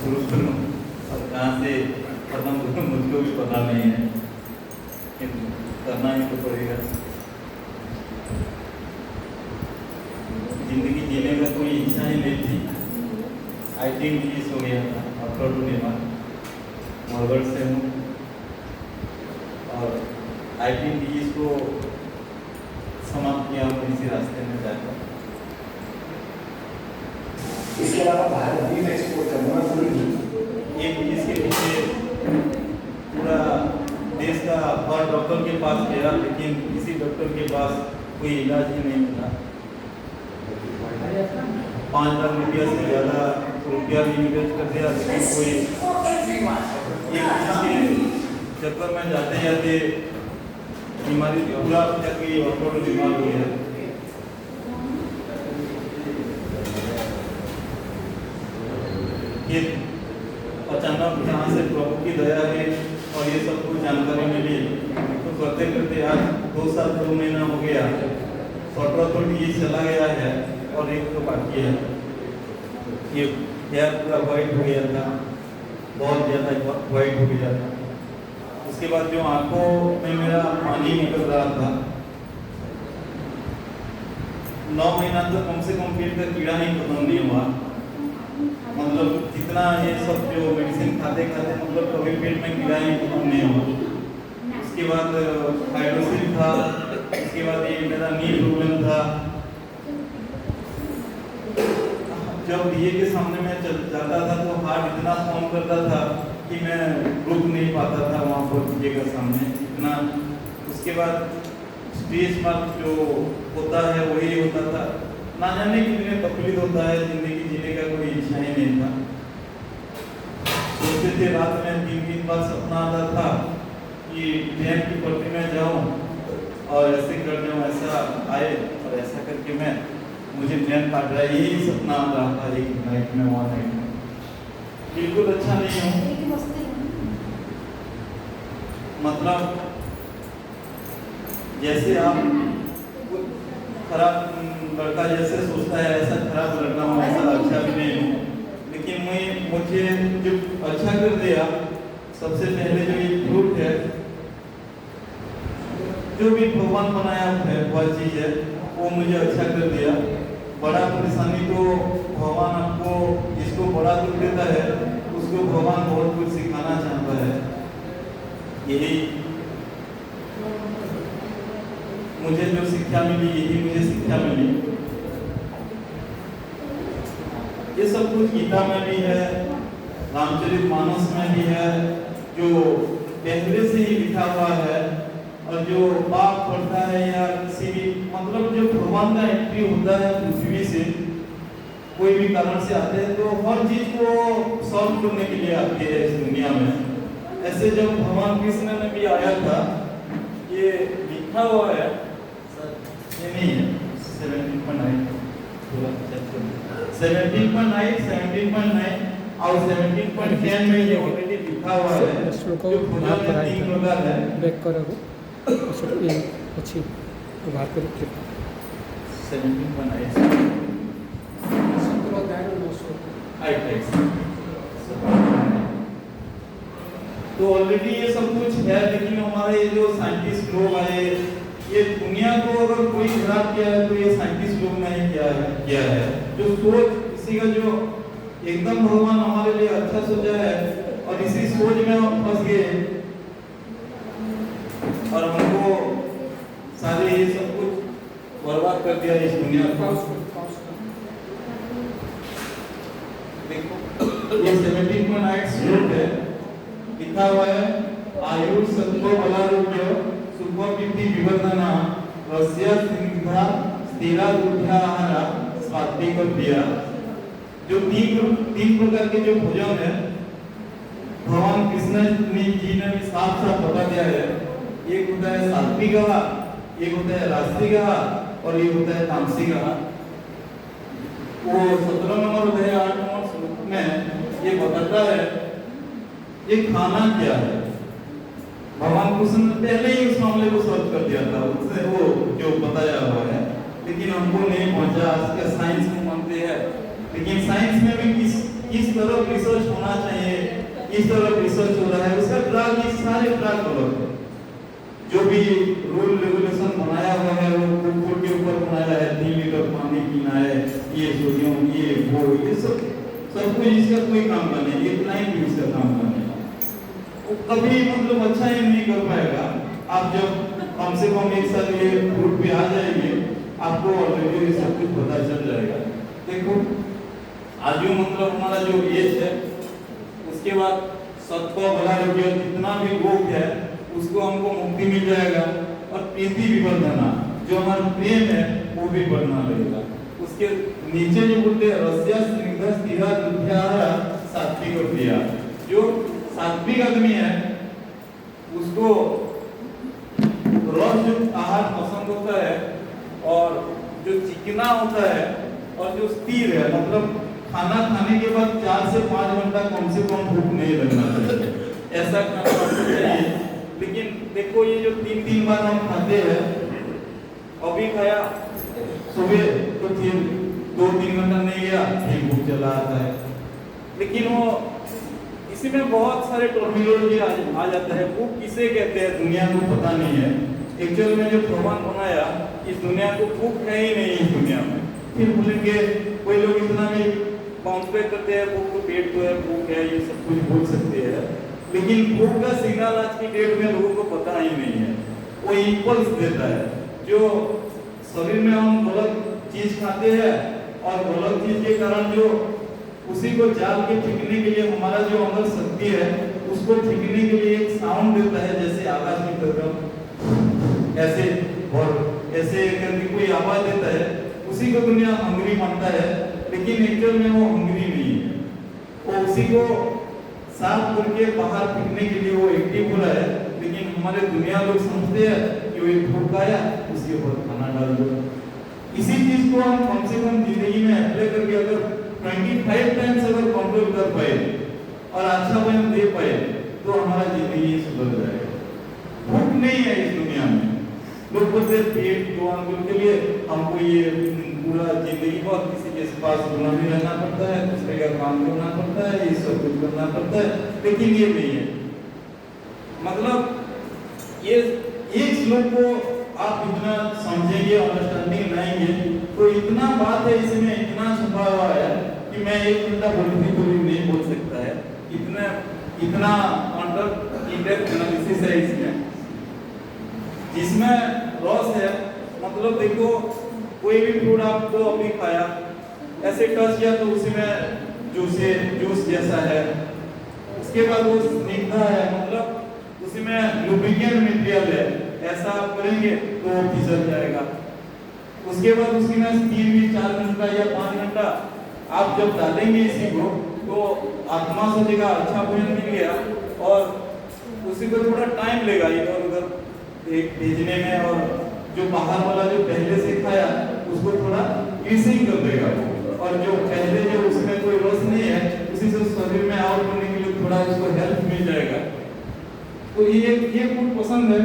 शुरू करूँ और कहाँ से खत्म करूँ मुझको भी पता नहीं है, लेकिन करना ही तो पड़ेगा। जिंदगी जीने का कोई इच्छा ही नहीं थी। 18 ईयर्स हो गया था आफ्टर टू निर्माण, मरगढ़ से हूँ और 18 ईयर्स को समाप्त किया हूँ इसी रास्ते में जाकर। इसके अलावा बाहर बीफ एक्सपोर्ट करना जरूरी है। एक इसके पीछे पूरा देश का हर डॉक्टर के पास गया, लेकिन किसी डॉक्टर के पास कोई इलाज ही नहीं मिला। 5 लाख रुपया से ज़्यादा रुपया भी इन्वेस्ट कर दिया, लेकिन कोई इसके चक्कर में जाते जाते बीमारी पूरा तक ही और बीमार हुई है। ये अचानक यहाँ से प्रभु की दया है और ये सब कुछ जानकारी मिली, तो करते करते आज 2 साल 2 महीना हो गया। 17 तो ये चला गया है और एक तो बाकी है। ये हेयर पूरा वाइट हो गया था, बहुत ज़्यादा वाइट हो गया था। उसके बाद जो आंखों में मेरा पानी निकल रहा था, 9 महीना तक कम से कम पेट का कीड़ा ही खत्म नहीं हुआ। मतलब जितना ये सब जो मेडिसिन खाते खाते मतलब कभी पेट में कीड़ा ही खत्म नहीं हुआ। उसके बाद हाइड्रोसिल था, उसके बाद ये मेरा नी प्रॉब्लम था। जब डीए के सामने मैं चल जाता था तो हार्ट इतना फॉर्म करता था कि मैं रुक नहीं पाता था वहाँ पर डीए के सामने इतना। उसके बाद स्टेज मार्क जो होता है वही होता था। ना जाने कितने तकलीफ होता है, जिंदगी जीने का कोई इच्छा ही नहीं था। सोचते थे रात में 3 बार सपना आता था कि ट्रेन की पटरी में जाऊं और ऐसे कर जाऊं, ऐसा आए और ऐसा करके मैं मुझे ट्रेन काट रहा है, यही सपना आ रहा था एक नाइट में, वहाँ नाइट में। बिल्कुल अच्छा नहीं हूँ, मतलब जैसे आप खराब लड़का जैसे सोचता है ऐसा खराब लड़का हूँ, ऐसा अच्छा भी नहीं हूँ। लेकिन मुझे जो अच्छा कर दिया, सबसे पहले जो ये फ्रूट है, जो भी भगवान बनाया है वह चीज़ है, वो मुझे अच्छा कर दिया। बड़ा परेशानी तो भगवान आपको जिसको बड़ा दुख देता है उसको भगवान बहुत कुछ सिखाना चाहता है। यही मुझे जो शिक्षा मिली, यही मुझे शिक्षा मिली। ये सब कुछ गीता में भी है, रामचरितमानस में भी है, जो पहले से ही लिखा हुआ है। और जो पाप पड़ता है या किसी भी मतलब जो भगवान का एंट्री होता है पृथ्वी से, कोई भी कारण से आते हैं तो हर चीज को सॉल्व करने के लिए आती है इस दुनिया में। ऐसे जब भगवान कृष्ण ने भी आया था, ये लिखा हुआ है, ये नहीं है 17.9 और 17.10 में ये ऑलरेडी लिखा हुआ है। जो पूजा में 3 प्रकार है। बैक करोगे अच्छी बात करो 17.8 तो ऑलरेडी ये सब कुछ है। लेकिन हमारे जो साइंटिस्ट लोग आए, ये दुनिया को अगर कोई खराब किया है तो ये साइंटिस्ट लोग ने ही किया है। जो सोच किसी का जो एकदम भगवान हमारे लिए अच्छा सोचा है और इसी सोच में हम फंस गए और हमको सारे ये सब कुछ बर्बाद कर दिया इस दुनिया को। देखो ये 17.8 श्लोक है, लिखा हुआ है आयुष सत्व बलारोग्य सुख कीर्ति विवर्धना रस्य स्निग्धा स्थिरा दूर्ध्याहारा सात्विक क्रिया। जो 3 प्रकार के जो भोजन है भगवान कृष्ण जी ने भी साफ साफ बता दिया है। एक होता है सात्विक आहार, एक होता है राजसिक आहार और एक होता है तामसिक आहार। वो 17 नंबर अध्याय 8 नंबर श्लोक में ये बताता है ये खाना क्या है। भगवान कृष्ण ने पहले ही उस मामले को सॉल्व कर दिया था, उससे वो जो बताया हुआ है, लेकिन हमको नहीं पहुंचा। आज के साइंस को मानते हैं, लेकिन साइंस में भी इस तरफ रिसर्च होना चाहिए, इस तरफ रिसर्च हो रहा है, उसका ड्रग, ये सारे ड्रग गलत है। जो भी रूल रेगुलेशन बनाया हुआ है वो फूड के ऊपर बनाया है, 3 लीटर पानी पीना है, ये सोडियम, ये सब कुछ इसका कोई काम का नहीं, इतना ही भी इसका काम का नहीं। वो कभी मतलब अच्छा ही नहीं कर पाएगा। आप जब कम से कम एक साल ये रूट पे आ जाएंगे, आपको ऑलरेडी सब कुछ पता चल जाएगा। देखो आज जो मतलब हमारा जो एज है, उसके बाद सत्व बला रोग्य जितना भी रोग है उसको हमको मुक्ति मिल जाएगा, और प्रीति विवर्धना जो हमारा प्रेम है वो भी बढ़ना लगेगा। उसके नीचे जो बोलते हैं रस्या स्निग्ध स्थिरा दुध्याहारा सात्विक प्रिया, जो सात्विक आदमी है उसको रसयुक्त आहार पसंद होता है, और जो चिकना होता है और जो स्थिर है, मतलब खाना खाने के बाद 4 से 5 घंटा कम से कम भूख नहीं लगना चाहिए, ऐसा खाना होना चाहिए। लेकिन देखो ये जो 3-3 बार हम खाते हैं, अभी खाया सुबह तो फिर 2-3 घंटा नहीं गया फिर भूख चला आता है। लेकिन वो इसी में बहुत सारे टर्मिनोलॉजी आ जाता है। भूख किसे कहते हैं दुनिया को पता नहीं है। एक्चुअल में जो भगवान बनाया इस दुनिया को, भूख है ही नहीं इस दुनिया में। फिर बोलेंगे कोई लोग इतना भी बाउंस बैक करते हैं, भूख तो पेट तो है, भूख है, ये सब कुछ बोल सकते हैं, लेकिन भूख का सिग्नल आज की डेट में लोगों को पता ही नहीं है। वो इंपल्स देता है, जो शरीर में हम गलत चीज खाते हैं और गलत चीज के कारण जो उसी को जाल के फेंकने के लिए हमारा जो अंदर शक्ति है उसको फेंकने के लिए एक साउंड देता है, जैसे आकाश की तरफ ऐसे और ऐसे करके कोई आवाज देता है, उसी को दुनिया हंगरी मानता है, लेकिन एक्चुअल में वो हंगरी नहीं है। वो उसी को साफ करके बाहर फेंकने के लिए वो एक्टिव हो रहा है, लेकिन हमारे दुनिया लोग समझते हैं कि वो एक भूख आया उसके ऊपर खाना डाल दो। इसी चीज को हम कम से कम जिंदगी में अप्लाई करके अगर 25 टाइम्स अगर कंट्रोल कर पाए और अच्छा बयान दे पाए तो हमारा जिंदगी सुधर जाएगा। भूख नहीं है इस दुनिया में। लोग बोलते पेट दुआन के लिए हमको ये पूरा जिंदगी भर किसी के पास गुलामी रहना पड़ता है, दूसरे का काम करना पड़ता है, ये सब कुछ करना पड़ता है, लेकिन ये नहीं है। मतलब ये एक श्लोक को आप इतना समझेंगे, अंडरस्टैंडिंग लाएंगे तो इतना बात है इसमें, इतना छुपा हुआ है कि मैं 1 घंटा बोलने को भी नहीं बोल सकता है। इतना अंडर इन-डेप्थ एनालिसिस है इसमें, जिसमें रस है। मतलब देखो कोई भी फूड आपको अभी खाया, ऐसे टच किया तो उसमें जूस जैसा है, उसके बाद वो स्निग्धा है, मतलब उसमें लुब्रिकेंट मटेरियल है, ऐसा आप करेंगे तो वो फिसल जाएगा। उसके बाद उसमें स्टीम भी 4 घंटा या 5 घंटा आप जब डालेंगे इसी को तो आत्मा सोचेगा अच्छा भोजन मिल गया, और उसी को थोड़ा टाइम लेगा इधर उधर भेजने में, और जो बाहर वाला जो पहले से खाया उसको थोड़ा ईसिंग कर देगा, और जो पहले जो उसमें कोई रस नहीं है उसी से शरीर में आउट करने के लिए थोड़ा उसको हेल्प मिल जाएगा। तो ये फूड पसंद है,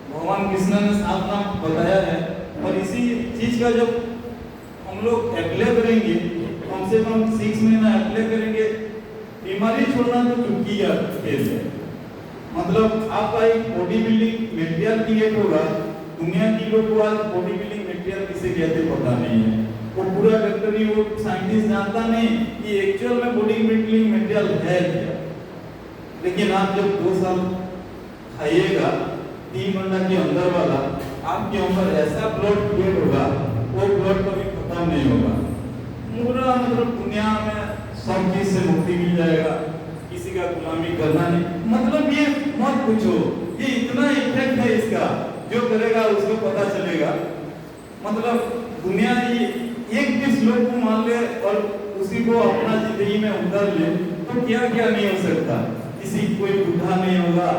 भगवान कृष्ण ने साफ साफ बताया है। और इसी चीज का जब हम लोग अप्लाई करेंगे, कम से कम 6 महीना अप्लाई करेंगे, बीमारी छोड़ना तो चुटकी का खेल है। मतलब आपका एक बॉडी बिल्डिंग मटेरियल क्रिएट होगा। दुनिया की लोग को आज बॉडी बिल्डिंग मटेरियल किसे कहते पता नहीं है, वो पूरा डॉक्टर वो साइंटिस्ट जानता नहीं कि एक्चुअल में बॉडी बिल्डिंग मटेरियल है क्या। लेकिन आप जब 2 साल खाइएगा, 3 घंटा के अंदर वाला आपके अंदर ऐसा ब्लड क्रिएट होगा, वो ब्लड कभी खत्म नहीं होगा। पूरा मतलब दुनिया में सब चीज से मुक्ति मिल जाएगा, किसी का गुलामी करना नहीं। मतलब ये मत पूछो, ये इतना इफेक्ट है इसका, जो करेगा उसको पता चलेगा। मतलब दुनिया एक भी श्लोक को मान ले और उसी को अपना जिंदगी में उतार ले तो क्या क्या नहीं हो सकता। किसी कोई बुढ़ा नहीं होगा,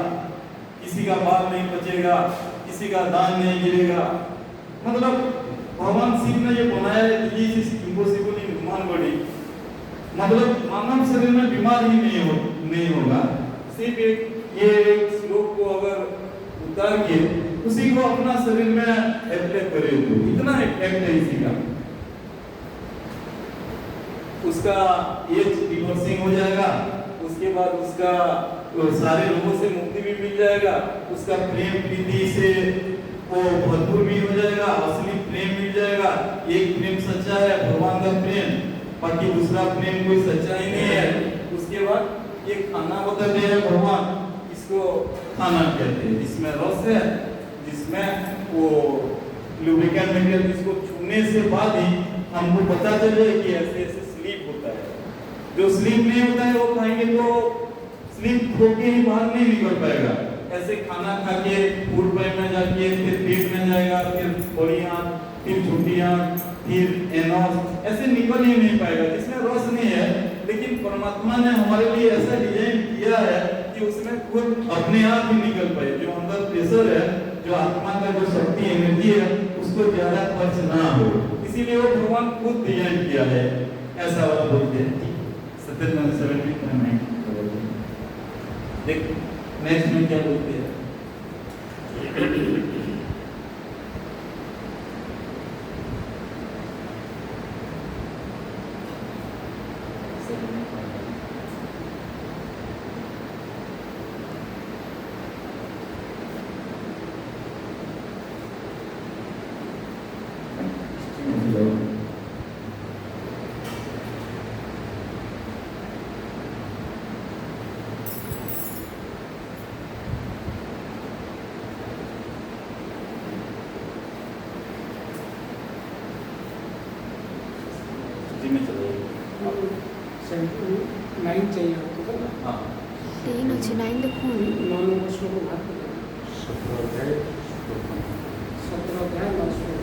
किसी का बाल नहीं बचेगा, किसी का दान नहीं गिरेगा। मतलब भगवान शिव ने ये बनाया है, ये चीज इम्पॉसिबल इन ह्यूमन बॉडी। मतलब मानव शरीर में बीमार ही नहीं होगा। सिर्फ एक श्लोक को अगर उतार के उसी को अपना शरीर में अप्लाई करे तो इतना इफेक्ट है इसी का। उसका एज डिवोर्सिंग हो जाएगा, उसके बाद उसका सारे रोगों से मुक्ति भी मिल जाएगा, उसका प्रेम प्रीति से वो भरपूर भी हो जाएगा, असली प्रेम मिल जाएगा। एक प्रेम सच्चा है भगवान का प्रेम, बाकी दूसरा प्रेम कोई सच्चा ही नहीं है। उसके बाद एक खाना बता दे रहे भगवान, इसको खाना कहते हैं, जिसमें रस है, जिसमें वो लुब्रिकेंट मटेरियल, जिसको छूने से बाद ही हमको पता चले कि ऐसे ऐसे स्लीप होता है। जो स्लीप नहीं होता है वो खाएंगे तो स्लीप होके ही बाहर नहीं निकल पाएगा। ऐसे खाना खा के फूड पाइप में जाके फिर पेट में जाएगा, फिर बड़ियाँ, फिर छुट्टियाँ, फिर एनॉस, ऐसे निकल ही नहीं पाएगा जिसमें रस नहीं है। लेकिन परमात्मा ने हमारे लिए ऐसा डिजाइन किया है कि उसमें खुद अपने आप ही निकल पाए। जो अंदर प्रेशर है, जो आत्मा का जो शक्ति एनर्जी है, उसको ज्यादा खर्च ना हो, इसीलिए वो भगवान खुद डिजाइन किया है। ऐसा वाला बोलते हैं सत्यनारायण 70 में। देख नेक्स्ट में क्या बोलते हैं, में चलो 9 चाहिए आपको ना? हाँ 3 ଅଛି 9 ଦେଖୁନି। 9 नंबर श्लोक को बात करें। 17 अध्याय 9 श्लोक।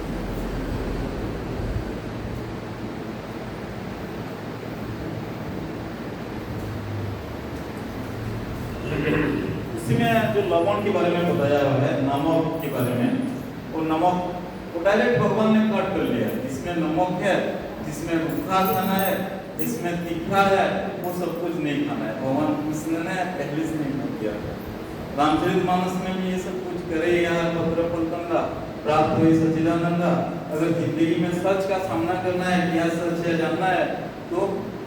उसी में जो लवण के बारे में बताया हुआ है, नमक के बारे में, वो नमक वो डायरेक्ट भगवान ने कट कर लिया। जिसमें नमक है, जिसमें रूखा खाना है, जिसमें तीखा है, वो सब कुछ नहीं खाना है। भगवान कृष्ण ने पहले से नहीं किया। रामचरितमानस में भी ये सब कुछ करे, यहाँ पत्र फलकंदा प्राप्त हुई सच्चिदानंदा। अगर जिंदगी में सच का सामना करना है, क्या सच है जानना है, तो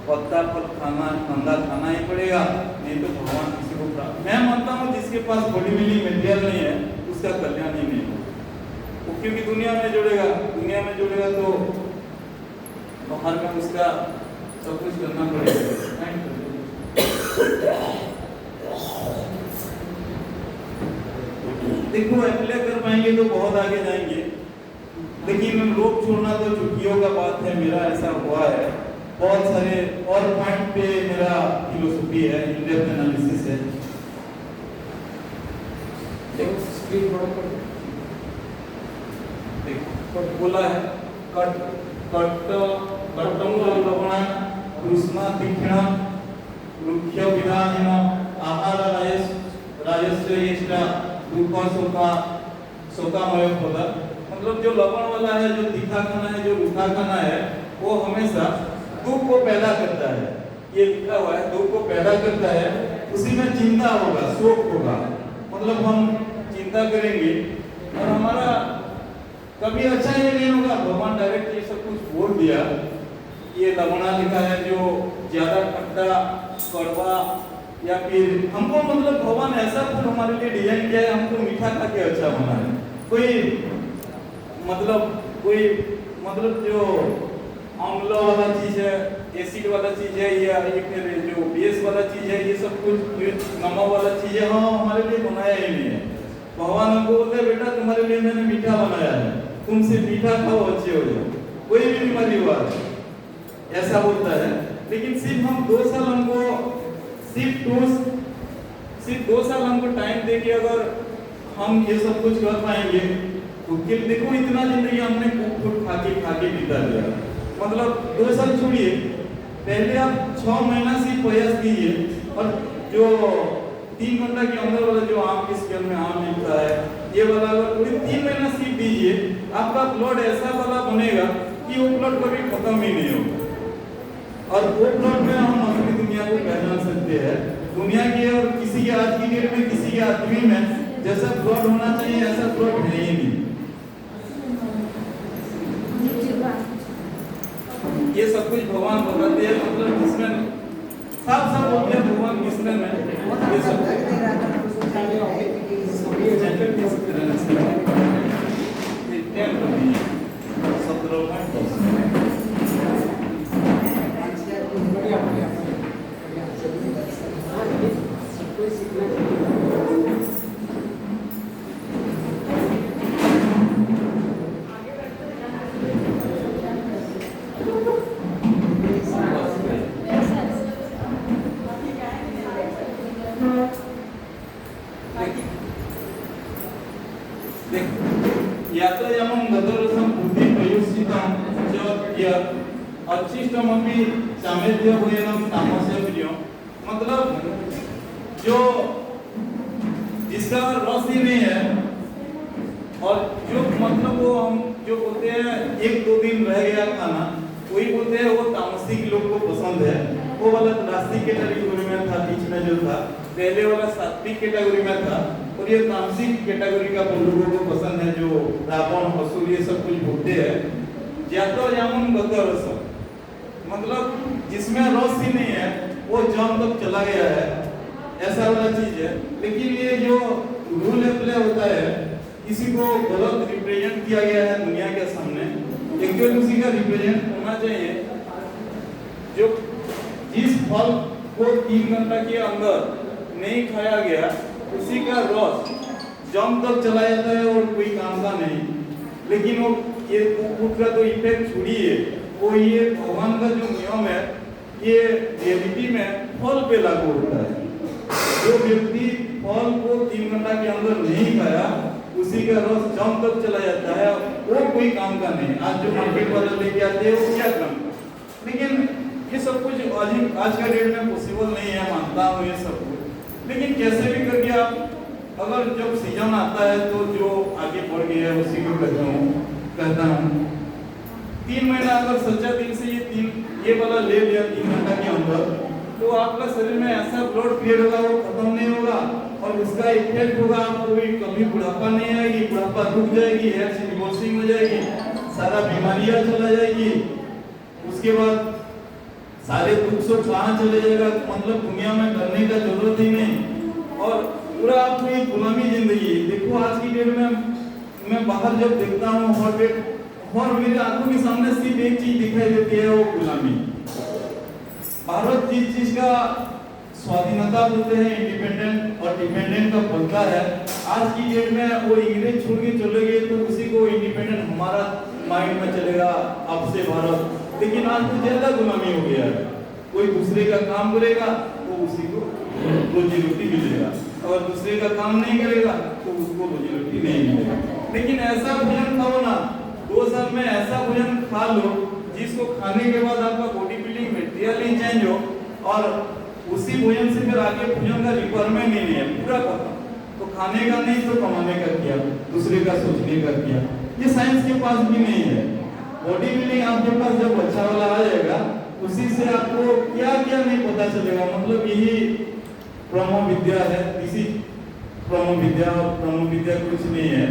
पत्ता फल खाना, कंदा खाना ही पड़ेगा, नहीं तो भगवान किसी को प्राप्त। मैं मानता हूँ जिसके पास बॉडी बिल्डिंग मटेरियल नहीं है, उसका कल्याण ही नहीं होगा। क्योंकि दुनिया में जुड़ेगा तो बाहर में उसका सब कुछ करना पड़ेगा। देखो अप्लाई कर पाएंगे तो बहुत आगे जाएंगे, लेकिन लोग छोड़ना तो चुटकियों का बात है। मेरा ऐसा हुआ है, बहुत सारे और पॉइंट पे मेरा फिलोसफी है, इन-डेप्थ एनालिसिस है। देखो स्क्रीन बड़ा कर दो। देखो बोला है कट्टम लवण कृष्ण तीक्ष्ण रुक्ष विधान आहार राजस्य इष्टा दुख शोकामय होता। मतलब जो लवण वाला है, जो तीखा खाना है, जो रूखा खाना है, वो हमेशा दुख को पैदा करता है। ये लिखा हुआ है, दुख को पैदा करता है। उसी में चिंता होगा, शोक होगा। मतलब हम चिंता करेंगे और हमारा कभी अच्छा ही नहीं होगा। भगवान डायरेक्ट ये सब कुछ बोल दिया। ये लवणा लिखा है, जो ज्यादा खट्टा कड़वा, या फिर हमको मतलब भगवान ऐसा फूल हमारे लिए डिजाइन किया है, हमको मीठा खा के अच्छा होना है। कोई मतलब जो अम्ल वाला चीज है, एसिड वाला चीज है, या ये फिर जो बेस वाला चीज है, ये सब कुछ नमक वाला चीज है, हाँ हमारे लिए बनाया ही नहीं है। भगवान हमको बोलते हैं बेटा तुम्हारे लिए मैंने मीठा बनाया है, तुम सिर्फ मीठा खाओ, अच्छे हो जाओ, कोई भी बीमारी हुआ ऐसा बोलता है। लेकिन सिर्फ हम 2 साल हमको टाइम देके अगर हम ये सब कुछ कर पाएंगे तो देखो इतना जिंदगी हमने फूट खा के बिता दिया। मतलब 2 साल छोड़िए, पहले आप 6 महीना से प्रयास कीजिए और जो 3 घंटा के अंदर वाला जो आम के स्केल में आम मिलता है, ये वाला अगर पूरे 3 महीना सीख दीजिए, आपका ब्लड ऐसा वाला बनेगा कि वो ब्लड कभी खत्म ही नहीं होगा। और वो ब्लड में हम असली दुनिया को पहचान सकते हैं। दुनिया के और किसी के आज की डेट में किसी के आदमी में जैसा ब्लड होना चाहिए ऐसा ब्लड है ही नहीं। ये सब कुछ भगवान बताते हैं, मतलब जिसमें साफ साफ बोलते हैं भगवान किसने में ये सब बढ़िया बढ़िया बढ़िया सबको सीखना चाहिए। यात्रयामं गतरसं बुद्धि प्रयुक्तितं च य अचिष्टमपि सामेध्यभूयनं तामस्य प्रियो, मतलब जो जिसका रस ही नहीं है और जो मतलब वो हम जो बोलते हैं एक दो दिन रह गया खाना, वही बोलते हैं वो तामसिक लोग को पसंद है। वो वाला रास्तिक कैटेगरी में था, बीच में जो था पहले वाला सात्विक कैटेगरी में था, और ये तामसिक कैटेगरी का लोगों को पसंद है, जो रावण असुर ये सब कुछ बोलते हैं। यात्रयामं गतरसं, मतलब जिसमें रस ही नहीं है वो जम तक चला गया है, ऐसा वाला चीज है। लेकिन ये जो रूल प्ले होता है, किसी को गलत रिप्रेजेंट किया गया है दुनिया के सामने, एक्चुअली उसी का रिप्रेजेंट होना चाहिए। जो जिस फल को 3 घंटा के अंदर नहीं खाया गया, उसी का रस जम तक चला जाता है और कोई काम का नहीं। लेकिन वो ये कुकुट का तो इफेक्ट छोड़िए, वो ये भगवान का जो नियम है ये रियलिटी में फल पे लागू होता है। जो व्यक्ति फल को 3 घंटा के अंदर नहीं खाया, उसी का रस जम तक चला जाता है, वो कोई काम का नहीं। आज जो मार्केट वाले लेके आते हैं वो क्या काम का, लेकिन ये सब कुछ आज का डेट में पॉसिबल नहीं है, मानता हूँ ये सब कुछ। लेकिन कैसे भी करके आप अगर जब सीजन आता है तो जो आगे बढ़ गया है उसी को कहता हूँ 3 महीना अगर सच्चा दिल से ये वाला ले लिया 3 घंटा के अंदर, तो आपका शरीर में ऐसा ब्लड क्रिएट होगा वो खत्म नहीं होगा, और उसका इफेक्ट होगा आपको भी कभी बुढ़ापा नहीं आएगी, बुढ़ापा रुक जाएगी, हेल्थ रिवर्सिंग हो जाएगी, सारा बीमारियां चला जाएगी, उसके बाद सारे दुख सुख कहाँ चले जाएगा, मतलब दुनिया में करने का जरूरत ही नहीं, और पूरा आपको एक गुलामी जिंदगी। देखो आज की डेट में मैं बाहर जब देखता हूँ और मेरे आंखों के सामने सिर्फ एक चीज दिखाई देती है, वो गुलामी। भारत जिस चीज का स्वाधीनता बोलते हैं, इंडिपेंडेंट और डिपेंडेंट का बोलता है, आज की डेट में वो इंग्रेज छोड़ के चले गए तो उसी को इंडिपेंडेंट हमारा माइंड में चलेगा, अब से भारत। लेकिन आज तो ज्यादा गुलामी हो गया है, कोई दूसरे का काम करेगा तो उसी को रोजी रोटी मिलेगा, अगर दूसरे का काम नहीं करेगा तो उसको रोजी रोटी नहीं मिलेगा। लेकिन ऐसा भोजन खाओ ना, 2 साल में ऐसा भोजन खा लो जिसको खाने के बाद आपका बॉडी बिल्डिंग मटेरियल ही चेंज हो, और उसी भोजन से फिर आगे भोजन का रिक्वायरमेंट नहीं है, पूरा खत्म। तो खाने का नहीं तो कमाने का किया, दूसरे का सोचने का किया, ये साइंस के पास भी नहीं है। बॉडी बिल्डिंग आपके पास जब अच्छा वाला आ जाएगा, उसी से आपको क्या क्या नहीं पता चलेगा, मतलब यही ब्रह्म विद्या है, इसी ब्रह्म विद्या और ब्रह्म विद्या कुछ नहीं है।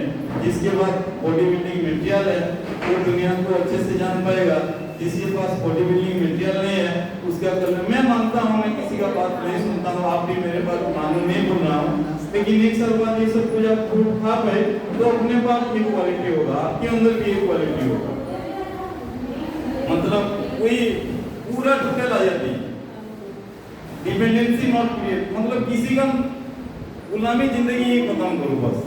जिसके बाद बॉडी बिल्डिंग मटेरियल है वो दुनिया को अच्छे से जान पाएगा, जिसके पास बॉडी बिल्डिंग मटेरियल नहीं है उसका करना। मैं मानता हूँ, मैं किसी का बात नहीं सुनता हूँ, आप भी मेरे बात मानो नहीं बोल रहा हूँ, लेकिन एक साल बाद ये सब कुछ आप फ्रूट खा पाए तो अपने पास भी क्वालिटी होगा, आपके अंदर भी एक क्वालिटी होगा, मतलब कोई पूरा टोटल आ जाती है, डिपेंडेंसी नॉट क्रिएट, मतलब किसी का गुलामी जिंदगी खत्म करो बस,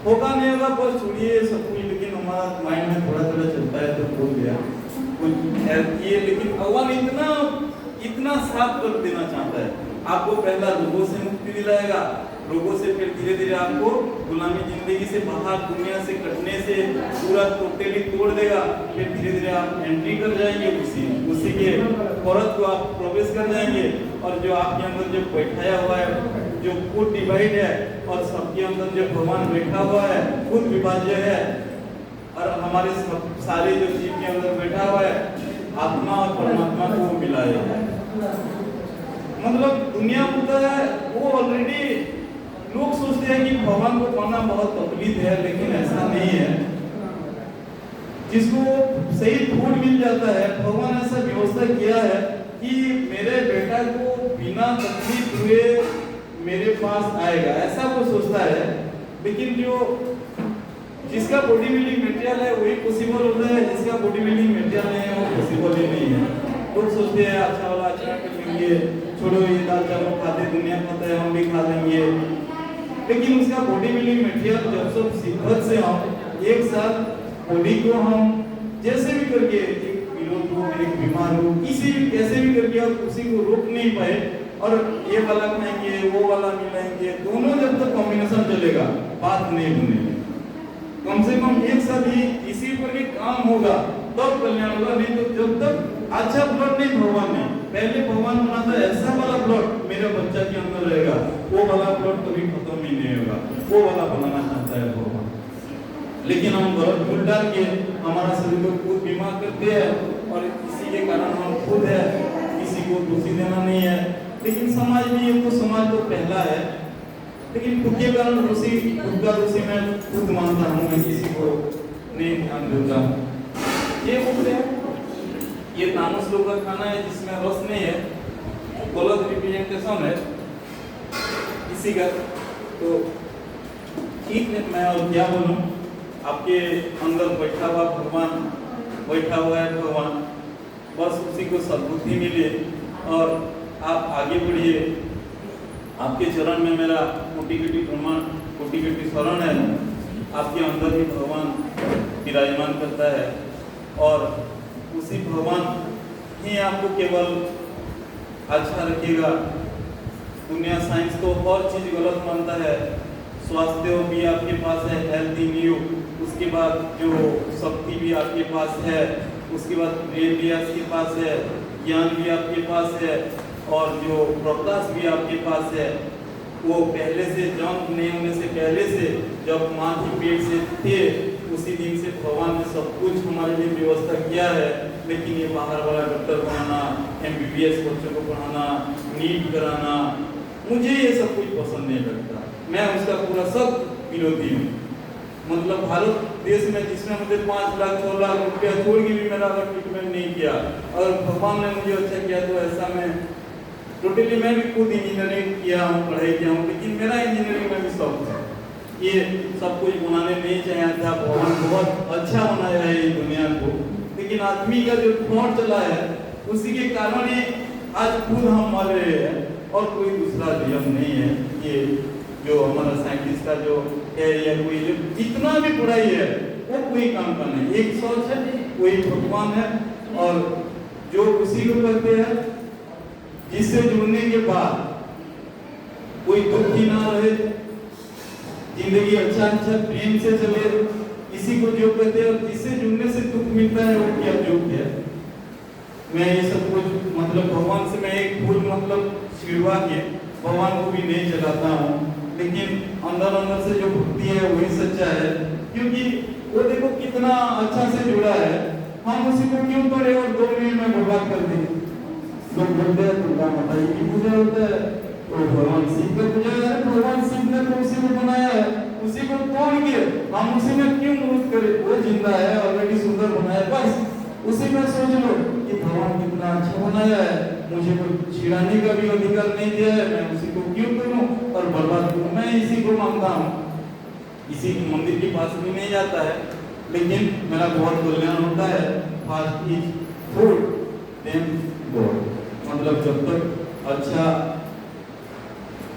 होगा नहीं होगा बस छोड़िए सब कुछ। लेकिन हमारा माइंड में थोड़ा थोड़ा चलता है तो भूल गया कुछ ये, लेकिन भगवान इतना साफ कर देना चाहता है आपको। पहला रोगों से मुक्ति दिलाएगा, रोगों से फिर धीरे धीरे आपको गुलामी जिंदगी से बाहर दुनिया से कटने से पूरा टोटली तोड़ देगा, फिर धीरे धीरे आप एंट्री कर जाएंगे उसी के औरत को आप प्रवेश कर जाएंगे, और जो आपके अंदर जो बैठाया हुआ है, जो खुद डिवाइड है और सबके अंदर जो भगवान बैठा हुआ है खुद विभाज्य है, और हमारे सारे जो जीव के अंदर बैठा हुआ है आत्मा और परमात्मा को मिलाएगा। मतलब दुनिया बोलता है वो ऑलरेडी, लोग सोचते हैं कि भगवान को पाना बहुत तकलीफ है, लेकिन ऐसा नहीं है। जिसको सही फूड मिल जाता है, भगवान ऐसा व्यवस्था किया है कि मेरे बेटा को बिना तकलीफ हुए मेरे पास आएगा, ऐसा वो सोचता है। लेकिन जो जिसका बॉडी बिल्डिंग मटेरियल है वही पॉसिबल होता है, जिसका बॉडी बिल्डिंग मटेरियल नहीं है वो पॉसिबल ही नहीं है। लोग सोचते हैं अच्छा वाला अच्छा कर लेंगे, छोड़ो ये दाल चावल खाते दुनिया पता है हम भी खा लेंगे, लेकिन उसका बॉडी बिल्डिंग मटेरियल जब सब शिद्दत से हम एक साथ बॉडी को हम जैसे भी करके एक विरोध हो एक बीमार हो किसी भी कैसे भी करके आप उसी को रोक नहीं पाए और ये वाला खाएंगे वो वाला मिलाएंगे, दोनों जब तक कॉम्बिनेशन चलेगा बात नहीं बनेगी। कम से कम एक साथ ही इसी पर भी काम होगा तब कल्याण होगा, नहीं तो जब तक अच्छा ब्लड नहीं भगवान नहीं, पहले भगवान बनाता है ऐसा वाला ब्लड मेरे बच्चा के अंदर रहेगा, वो वाला ब्लड कभी खत्म ही नहीं होगा, वो वाला बनाना चाहता है भगवान। लेकिन हम गलत भूल डाल के हमारा शरीर को खुद बीमार करते हैं और इसी के कारण हम खुद है, किसी को दोषी देना नहीं है। लेकिन समाज में ये तो समाज तो पहला है, लेकिन खुद के कारण दोषी खुद का दोषी मैं खुद मानता हूँ, मैं किसी को नहीं ध्यान देता। ये बोलते हैं ये तामस लोग का खाना है जिसमें रस नहीं है, गलत रिप्रेजेंटेशन है किसी का, तो ठीक है मैं और क्या बोलूं। आपके अंदर बैठा हुआ भगवान बैठा हुआ है भगवान, बस उसी को सद्बुद्धि मिले और आप आगे बढ़िए। आपके चरण में मेरा कोटि-कोटि प्रणाम कोटि-कोटि शरण है। आपके अंदर ही भगवान विराजमान करता है और उसी भगवान ही आपको केवल अच्छा रखेगा। दुनिया साइंस तो हर चीज गलत मानता है, स्वास्थ्य भी आपके पास है, हेल्थ इन यू, उसके बाद जो शक्ति भी आपके पास है, उसके बाद ब्रेन भी आपके पास है, ज्ञान भी आपके पास है और जो प्रकाश भी आपके पास है। वो पहले से जन्म नहीं होने से पहले से जब माँ की पेट से थे उसी दिन से भगवान ने सब कुछ हमारे लिए व्यवस्था किया है। लेकिन ये बाहर वाला डॉक्टर बनाना, MBBS बच्चों को पढ़ाना, नीट कराना, मुझे ये सब कुछ पसंद नहीं लगता। मैं उसका पूरा सब विरोधी हूँ। मतलब भारत देश में जिसमें मुझे 5 लाख 6 लाख रुपया छोड़ के भी मेरा अगर ट्रीटमेंट नहीं किया और भगवान ने मुझे अच्छा किया तो ऐसा में टोटली मैं भी खुद इंजीनियरिंग किया हूँ, पढ़ाई किया हूँ, लेकिन मेरा इंजीनियरिंग में भी शौक है। ये सब कुछ बनाने नहीं चाहिए था, भगवान बहुत अच्छा बनाया है ये दुनिया को, लेकिन आदमी का जो थॉट चला है उसी के कारण ही आज खुद हम मर रहे हैं और कोई दूसरा नियम नहीं है। ये जो हमारा साइंटिस्ट का जो है या कोई जो जितना भी पढ़ाई है वो कोई काम का नहीं, एक सोच है वही भगवान है और जो उसी को कहते हैं जिससे जुड़ने के बाद कोई दुख ही ना रहे, जिंदगी अच्छा अच्छा प्रेम से चले, इसी को जो कहते हैं। और जिससे जुड़ने से दुख मिलता है वो क्या जोग है। मैं ये सब कुछ मतलब भगवान से मैं एक फूल मतलब छिड़वा के भगवान को भी नहीं चलाता हूँ, लेकिन अंदर अंदर से जो भक्ति है वही सच्चा है, क्योंकि वो देखो कितना अच्छा से जुड़ा है। हम उसी को क्यों करें और 2 मिनट में बर्बाद कर दें। लोग बोलते हैं दुर्गा माता की पूजा होता है तो भगवान शिव का पूजा है, भगवान शिव ने तो उसी को बनाया है, उसी को तोड़ के हम उसी में क्यों मदद करें। वो जिंदा है ऑलरेडी सुंदर बनाया, बस उसी में सोच लो कि भगवान कितना अच्छा बनाया है, मुझे कोई छिड़ाने का भी अधिकार नहीं दिया है, मैं उसी को क्यों करूं और बर्बाद करूं। मैं इसी को मानता हूं, इसी मंदिर के पास भी नहीं जाता है, लेकिन मेरा बहुत कल्याण होता है। Fast is food than God, मतलब जब तक अच्छा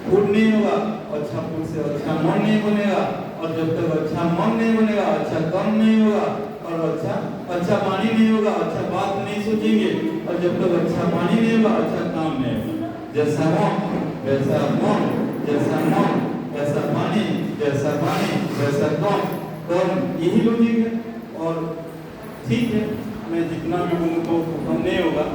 फूड नहीं होगा, अच्छा फूड से अच्छा मन नहीं बनेगा, और जब तक अच्छा मन नहीं बनेगा अच्छा कर्म नहीं होगा, और अच्छा पानी नहीं होगा, अच्छा बात नहीं सोचेंगे, और जब तक अच्छा पानी नहीं होगा अच्छा काम नहीं होगा। जैसा मन वैसा मन, जैसा मन वैसा पानी, जैसा पानी वैसा कर्म, यही लॉजिक है। और ठीक है मैं जितना भी बोलूँ तो खत्म नहीं होगा,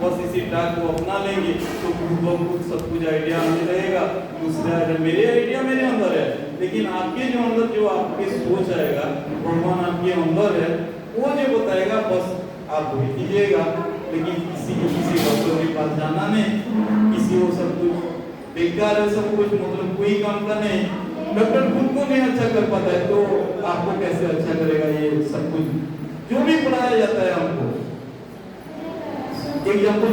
बस इसी टाक को अपना लेंगे तो खुद सब कुछ आइडिया हमें रहेगा। दूसरा मेरे आइडिया मेरे अंदर है, लेकिन आपके जो अंदर जो आपकी सोच आएगा भगवान आपके अंदर है, वो जो बताएगा बस आप वही कीजिएगा। लेकिन किसी डॉक्टर के पास जाना नहीं, किसी को सब कुछ बेकार है, सब कुछ मतलब कोई काम का नहीं। डॉक्टर खुद को नहीं अच्छा कर पाता है तो आपको कैसे अच्छा करेगा। ये सब कुछ जो भी एग्जांपल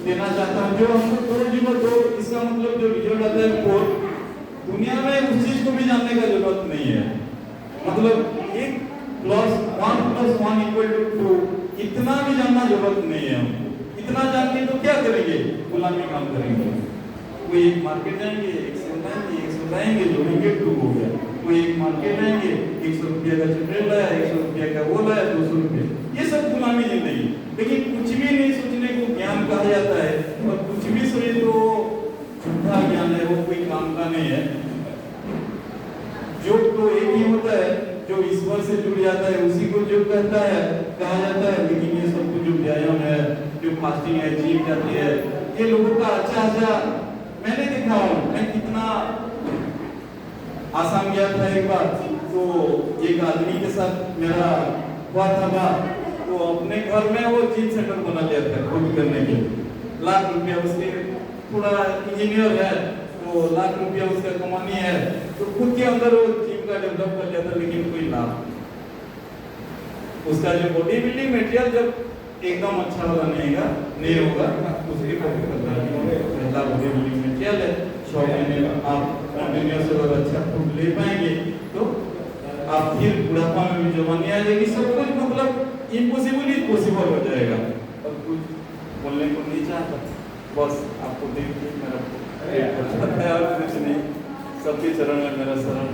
देना चाहता हूँ, जो हमको 4 इसका मतलब जो रिजल्ट आता है 4, दुनिया में उस चीज को भी जानने का जरूरत नहीं है। मतलब 1 + 1 = 2 इतना भी जानना जरूरत नहीं है हमको। इतना जान के तो क्या करेंगे? गुलामी काम करेंगे। कोई एक मार्केट जाएंगे, 1 से लाएंगे, 1 से लाएंगे, जोड़ेंगे 2 हो गया। कोई एक मार्केट जाएंगे, 100 रुपये का चॉकलेट लाया, 100 रुपये का वो लाया, 200 रुपये। ये सब गुलामी जिंदगी। लेकिन कुछ भी नहीं सोचने को ज्ञान कहा जाता है, और कुछ भी सोचे तो झूठा ज्ञान है, वो कोई काम का नहीं है। योग तो एक ही होता है, जो ईश्वर से जुड़ जाता है उसी को योग कहता है, कहा जाता है। लेकिन ये सब कुछ जो व्यायाम है, जो फास्टिंग है, जिम जाती है, ये लोगों का अच्छा मैंने देखा हूँ। मैं कितना आसाम गया था एक बार, तो एक आदमी के साथ मेरा हुआ था बात, तो अपने घर में वो जिम सेंटर बना लिया था खुद करने के लिए। लाख रुपया उसके, थोड़ा इंजीनियर है, तो लाख रुपया उसका कमानी है, तो खुद के अंदर वो जिम का डेवलप कर लिया था। लेकिन कोई लाभ, उसका जो बॉडी बिल्डिंग मटेरियल जब एकदम अच्छा वाला नहीं होगा, उसके पहला बॉडी बिल्डिंग मटेरियल है। 6 महीने आप कंटिन्यूअस अगर अच्छा फूड ले पाएंगे तो आप फिर बुढ़ापा में भी जवानी आ जाएगी। सब कुछ मतलब इम्पॉसिबल ही पॉसिबल हो जाएगा। और कुछ बोलने को नहीं चाहता, बस आपको देख के मेरा और कुछ नहीं। सबके चरण में मेरा शरण।